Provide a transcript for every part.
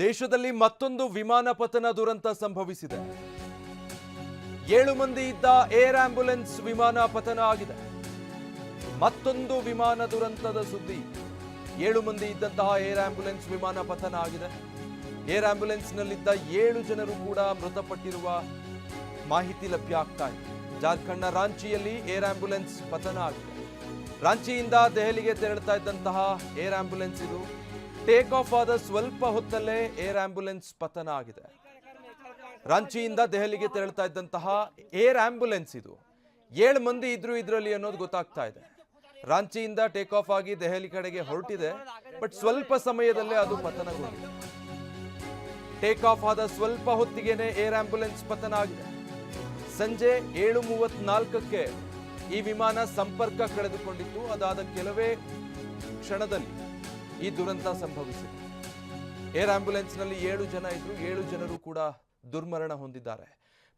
ದೇಶದಲ್ಲಿ ಮತ್ತೊಂದು ವಿಮಾನ ಪತನ ದುರಂತ ಸಂಭವಿಸಿದೆ. 7 ಮಂದಿ ಇದ್ದ ಏರ್ ಆಂಬ್ಯುಲೆನ್ಸ್ ವಿಮಾನ ಪತನ ಆಗಿದೆ. ಮತ್ತೊಂದು ವಿಮಾನ ದುರಂತದ ಸುದ್ದಿ. 7 ಮಂದಿ ಇದ್ದಂತಹ ಏರ್ ಆಂಬ್ಯುಲೆನ್ಸ್ ವಿಮಾನ ಪತನ ಆಗಿದೆ. ಏರ್ ಆಂಬ್ಯುಲೆನ್ಸ್ ನಲ್ಲಿದ್ದ 7 ಜನರು ಕೂಡ ಮೃತಪಟ್ಟಿರುವ ಮಾಹಿತಿ ಲಭ್ಯ ಆಗ್ತಾ ಇದೆ. ಜಾರ್ಖಂಡ್ನ ರಾಂಚಿಯಲ್ಲಿ ಏರ್ ಆಂಬ್ಯುಲೆನ್ಸ್ ಪತನ ಆಗಿದೆ. ರಾಂಚಿಯಿಂದ ದೆಹಲಿಗೆ ತೆರಳುತ್ತಾ ಇದ್ದಂತಹ ಏರ್ ಆಂಬ್ಯುಲೆನ್ಸ್ ಇದು. ಟೇಕ್ ಆಫ್ ಆದ ಸ್ವಲ್ಪ ಹೊತ್ತಲ್ಲೇ ಏರ್ ಆಂಬ್ಯುಲೆನ್ಸ್ ಪತನ ಆಗಿದೆ. ರಾಂಚಿಯಿಂದ ದೆಹಲಿಗೆ ತೆರಳುತ್ತಾ ಇದ್ದಂತಹ ಏರ್ ಆಂಬ್ಯುಲೆನ್ಸ್ ಇದು. 7 ಮಂದಿ ಇದ್ರು ಇದರಲ್ಲಿ ಅನ್ನೋದು ಗೊತ್ತಾಗ್ತಾ ಇದೆ. ರಾಂಚಿಯಿಂದ ಟೇಕ್ ಆಫ್ ಆಗಿ ದೆಹಲಿ ಕಡೆಗೆ ಹೊರಟಿದೆ. ಬಟ್ ಸ್ವಲ್ಪ ಸಮಯದಲ್ಲೇ ಅದು ಪತನಗೊಂಡಿದೆ. ಟೇಕ್ ಆಫ್ ಆದ ಸ್ವಲ್ಪ ಹೊತ್ತಿಗೆನೆ ಏರ್ ಆಂಬ್ಯುಲೆನ್ಸ್ ಪತನ ಆಗಿದೆ. ಸಂಜೆ 7:34ಕ್ಕೆ ಈ ವಿಮಾನ ಸಂಪರ್ಕ ಕಳೆದುಕೊಂಡಿತ್ತು. ಅದಾದ ಕೆಲವೇ ಕ್ಷಣದಲ್ಲಿ ಈ ದುರಂತ ಸಂಭವಿಸಿದೆ. ಏರ್ ಆಂಬ್ಯುಲೆನ್ಸ್ ನಲ್ಲಿ 7 ಜನ ಇದ್ರು. 7 ಜನರು ಕೂಡ ದುರ್ಮರಣ ಹೊಂದಿದ್ದಾರೆ.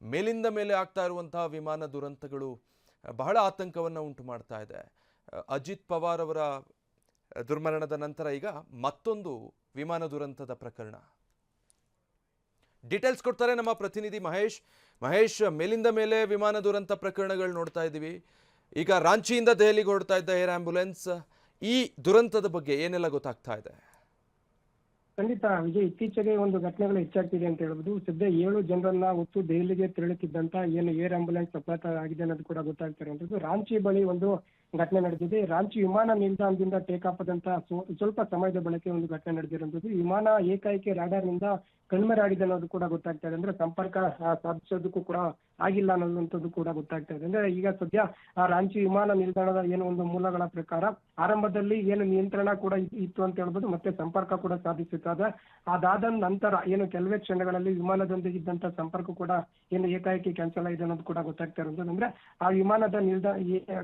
ಮೇಲಿಂದ ಮೇಲೆ ಆಗ್ತಾ ಇರುವಂತಹ ವಿಮಾನ ದುರಂತಗಳು ಬಹಳ ಆತಂಕವನ್ನು ಉಂಟು ಮಾಡ್ತಾ ಇದೆ. ಅಜಿತ್ ಪವಾರ್ ಅವರ ದುರ್ಮರಣದ ನಂತರ ಈಗ ಮತ್ತೊಂದು ವಿಮಾನ ದುರಂತದ ಪ್ರಕರಣ. ಡೀಟೇಲ್ಸ್ ಕೊಡ್ತಾರೆ ನಮ್ಮ ಪ್ರತಿನಿಧಿ ಮಹೇಶ್. ಮೇಲಿಂದ ಮೇಲೆ ವಿಮಾನ ದುರಂತ ಪ್ರಕರಣಗಳು ನೋಡ್ತಾ ಇದ್ದೀವಿ. ಈಗ ರಾಂಚಿಯಿಂದ ದೆಹಲಿಗೆ ಹೊರಡ್ತಾ ಇದ್ದ ಏರ್ ಆಂಬ್ಯುಲೆನ್ಸ್, ಈ ದುರಂತದ ಬಗ್ಗೆ ಏನೆಲ್ಲ ಗೊತ್ತಾಗ್ತಾ ಇದೆ? ಖಂಡಿತ ವಿಜಯ್, ಇತ್ತೀಚೆಗೆ ಒಂದು ಘಟನೆಗಳು ಹೆಚ್ಚಾಗ್ತಿದೆ ಅಂತ ಹೇಳ್ಬೋದು. ಸದ್ಯ 7 ಜನರನ್ನ ಹೊತ್ತು ದೆಹಲಿಗೆ ತೆರಳುತ್ತಿದ್ದಂತ ಏನು ಏರ್ ಆಂಬ್ಯುಲೆನ್ಸ್ ಅಪಘಾತ ಆಗಿದೆ ಅನ್ನೋದು ಕೂಡ ಗೊತ್ತಾಗ್ತಾ ಇರುವಂತದ್ದು. ರಾಂಚಿ ಬಳಿ ಒಂದು ಘಟನೆ ನಡೆದಿದೆ. ರಾಂಚಿ ವಿಮಾನ ನಿಲ್ದಾಣದಿಂದ ಟೇಕ್ ಆಫ್ ಆದಂತಹ ಸ್ವಲ್ಪ ಸಮಯದ ಬಳಿಕ ಒಂದು ಘಟನೆ ನಡೆದಿರುವಂತದ್ದು. ವಿಮಾನ ಏಕಾಏಕಿ ರಾಡಾರ್ ನಿಂದ ಕಣ್ಮರೆಯಾಗಿದೆ ಅನ್ನೋದು ಕೂಡ ಗೊತ್ತಾಗ್ತಾ ಇದೆ. ಅಂದ್ರೆ ಸಂಪರ್ಕ ಸಾಧಿಸೋದಕ್ಕೂ ಕೂಡ ಆಗಿಲ್ಲ ಅನ್ನೋದಂಥದ್ದು ಕೂಡ ಗೊತ್ತಾಗ್ತಾ ಇದೆ. ಅಂದ್ರೆ ಈಗ ಸದ್ಯ ರಾಂಚಿ ವಿಮಾನ ನಿಲ್ದಾಣದ ಏನು ಒಂದು ಮೂಲಗಳ ಪ್ರಕಾರ ಆರಂಭದಲ್ಲಿ ಏನು ನಿಯಂತ್ರಣ ಕೂಡ ಇತ್ತು ಅಂತ ಹೇಳ್ಬೋದು, ಮತ್ತೆ ಸಂಪರ್ಕ ಕೂಡ ಸಾಧಿಸುತ್ತದೆ. ಅದಾದ ನಂತರ ಏನು ಕೆಲವೇ ಕ್ಷಣಗಳಲ್ಲಿ ವಿಮಾನದೊಂದಿಗೆ ಇದ್ದಂತ ಸಂಪರ್ಕ ಕೂಡ ಏನು ಏಕಾಏಕಿ ಕ್ಯಾನ್ಸಲ್ ಆಗಿದೆ ಅನ್ನೋದು ಕೂಡ ಗೊತ್ತಾಗ್ತಾ ಇರೋದು. ಅಂದ್ರೆ ಆ ವಿಮಾನದ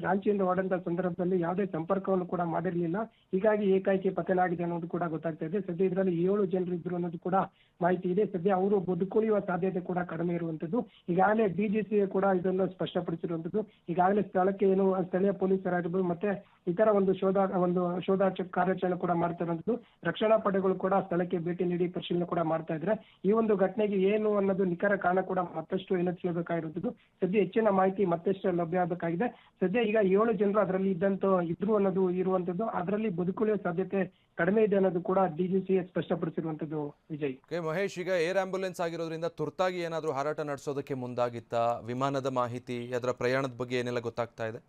ರಾಂಚಿಯಿಂದ ಹೊರಡಂತ ಸಂದರ್ಭದಲ್ಲಿ ಯಾವುದೇ ಸಂಪರ್ಕವನ್ನು ಕೂಡ ಮಾಡಿರಲಿಲ್ಲ. ಹೀಗಾಗಿ ಏಕಾಏಕಿ ಪತನ ಆಗಿದೆ ಅನ್ನೋದು ಕೂಡ ಗೊತ್ತಾಗ್ತಾ ಇದೆ. ಸದ್ಯ ಇದರಲ್ಲಿ 7 ಜನರು ಇದ್ರು ಅನ್ನೋದು ಕೂಡ ಮಾಹಿತಿ ಇದೆ. ಸದ್ಯ ಅವರು ಬದುಕುಳಿಯುವ ಸಾಧ್ಯತೆ ಕೂಡ ಕಡಿಮೆ ಇರುವಂತದ್ದು. ಈಗಾಗಲೇ ಡಿಜಿಸಿ ಕೂಡ ಇದನ್ನು ಸ್ಪಷ್ಟಪಡಿಸಿರುವಂತದ್ದು. ಈಗಾಗಲೇ ಸ್ಥಳಕ್ಕೆ ಏನು ಸ್ಥಳೀಯ ಪೊಲೀಸರಾಗಿರ್ಬೋದು ಮತ್ತೆ ಇತರ ಒಂದು ಶೋಧ ಕಾರ್ಯಾಚರಣೆ ಕೂಡ ಮಾಡ್ತಾ ಇರುವಂತದ್ದು. ರಕ್ಷಣಾ ಪಡೆಗಳು ಕೂಡ ಸ್ಥಳಕ್ಕೆ ಭೇಟಿ ನೀಡಿ ಪರಿಶೀಲನೆ ಕೂಡ ಮಾಡ್ತಾ ಇದ್ದಾರೆ. ಈ ಒಂದು ಘಟನೆಗೆ ಏನು ಅನ್ನೋದು ನಿಖರ ಕಾರಣ ಕೂಡ ಮತ್ತಷ್ಟು ತಿಳಿಯಬೇಕಾಗಿರುವಂತದ್ದು. ಸದ್ಯ ಹೆಚ್ಚಿನ ಮಾಹಿತಿ ಮತ್ತಷ್ಟು ಲಭ್ಯ ಆಗಬೇಕಾಗಿದೆ. ಸದ್ಯ ಈಗ 7 ಜನರು ಅದರಲ್ಲಿ ಇದ್ರು ಅನ್ನೋದು ಇರುವಂತದ್ದು. ಅದರಲ್ಲಿ ಬದುಕುಳಿಯುವ ಸಾಧ್ಯತೆ ಕಡಿಮೆ ಇದೆ ಅನ್ನೋದು ಕೂಡ ಡಿಜಿಸಿ ಸ್ಪಷ್ಟಪಡಿಸಿರುವಂತದ್ದು. ವಿಜಯ್, ಮಹೇಶ್, ಈಗ ಏರ್ ಆಂಬ್ಯುಲೆನ್ಸ್ ಆಗಿರೋದ್ರಿಂದ ತುರ್ತಾಗಿ ಏನಾದರೂ ಹಾರಾಟ ನಡೆಸೋದಕ್ಕೆ ಮುಂದಾಗಿತ್ತಾ? ವಿಮಾನದ ಮಾಹಿತಿ, ಅದರ ಪ್ರಯಾಣದ ಬಗ್ಗೆ ಏನೆಲ್ಲ ಗೊತ್ತಾಗ್ತಾ ಇದೆ?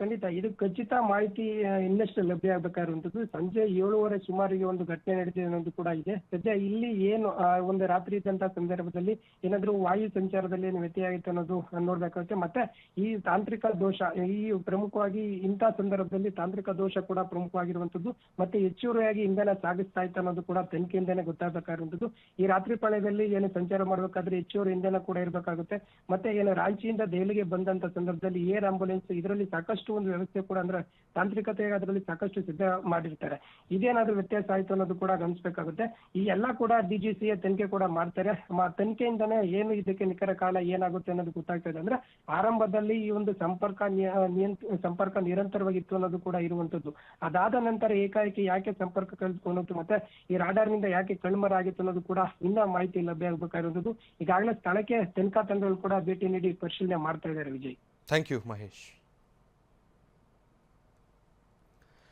ಖಂಡಿತ ಇದು ಖಚಿತ ಮಾಹಿತಿ ಇನ್ನಷ್ಟು ಲಭ್ಯ ಆಗಬೇಕಾಗಿರುವಂತದ್ದು. ಸಂಜೆ 7:30 ಸುಮಾರಿಗೆ ಒಂದು ಘಟನೆ ನಡೆದಿದೆ ಅನ್ನೋದು ಕೂಡ ಇದೆ. ಸದ್ಯ ಇಲ್ಲಿ ಏನು ಒಂದು ರಾತ್ರಿ ಇದ್ದಂತಹ ಸಂದರ್ಭದಲ್ಲಿ ಏನಾದ್ರೂ ವಾಯು ಸಂಚಾರದಲ್ಲಿ ಏನು ವ್ಯತ್ಯಯ ಆಯಿತು ಅನ್ನೋದು ನೋಡ್ಬೇಕಾಗುತ್ತೆ. ಮತ್ತೆ ಈ ತಾಂತ್ರಿಕ ದೋಷ, ಈ ಪ್ರಮುಖವಾಗಿ ಇಂತಹ ಸಂದರ್ಭದಲ್ಲಿ ತಾಂತ್ರಿಕ ದೋಷ ಕೂಡ ಪ್ರಮುಖವಾಗಿರುವಂತದ್ದು. ಮತ್ತೆ ಹೆಚ್ಚುವರಿಯಾಗಿ ಇಂಧನ ಸಾಗಿಸ್ತಾ ಇತ್ತು ಅನ್ನೋದು ಕೂಡ ತನಿಖೆಯಿಂದನೇ ಗೊತ್ತಾಗಬೇಕಾಗಿರುವಂತದ್ದು. ಈ ರಾತ್ರಿ ಪಾಳ್ಯದಲ್ಲಿ ಏನು ಸಂಚಾರ ಮಾಡಬೇಕಾದ್ರೆ ಹೆಚ್ಚುವರಿ ಇಂಧನ ಕೂಡ ಇರಬೇಕಾಗುತ್ತೆ. ಮತ್ತೆ ಏನು ರಾಂಚಿಯಿಂದ ದೆಹಲಿಗೆ ಬಂದಂತ ಸಂದರ್ಭದಲ್ಲಿ ಏರ್ ಆಂಬ್ಯುಲೆನ್ಸ್ ಇದರಲ್ಲಿ ಸಾಕಷ್ಟು ಒಂದು ವ್ಯವಸ್ಥೆ ಕೂಡ ಅಂದ್ರೆ ತಾಂತ್ರಿಕತೆ ಅದರಲ್ಲಿ ಸಾಕಷ್ಟು ಸಿದ್ಧ ಮಾಡಿರ್ತಾರೆ. ಇದೇನಾದ್ರೂ ವ್ಯತ್ಯಾಸ ಆಯ್ತು ಅನ್ನೋದು ಕೂಡ ಗಮನಿಸಬೇಕಾಗುತ್ತೆ. ಈ ಎಲ್ಲಾ ಕೂಡ ಡಿಜಿಸಿಯ ತನಿಖೆ ಕೂಡ ಮಾಡ್ತಾರೆ. ತನಿಖೆಯಿಂದನೇ ಏನು ಇದಕ್ಕೆ ನಿಖರ ಕಾರಣ ಏನಾಗುತ್ತೆ ಅನ್ನೋದು ಗೊತ್ತಾಗ್ತಾ ಇದೆ. ಅಂದ್ರೆ ಆರಂಭದಲ್ಲಿ ಈ ಒಂದು ಸಂಪರ್ಕ ನಿರಂತರವಾಗಿತ್ತು ಅನ್ನೋದು ಕೂಡ ಇರುವಂತದ್ದು. ಅದಾದ ನಂತರ ಏಕಾಏಕಿ ಯಾಕೆ ಸಂಪರ್ಕ ಕಳೆದುಕೊಂಡು ಮತ್ತೆ ಈ ರಾಡಾರ್ ನಿಂದ ಯಾಕೆ ಕಣ್ಮರೆ ಆಗಿತ್ತು ಅನ್ನೋದು ಕೂಡ ಇನ್ನ ಮಾಹಿತಿ ಲಭ್ಯ ಆಗಬೇಕಾಗಿರುವಂತದ್ದು. ಈಗಾಗಲೇ ಸ್ಥಳಕ್ಕೆ ತನಿಖಾ ತಂಡಗಳು ಕೂಡ ಭೇಟಿ ನೀಡಿ ಪರಿಶೀಲನೆ ಮಾಡ್ತಾ ಇದ್ದಾರೆ. Vijay, thank you Mahesh.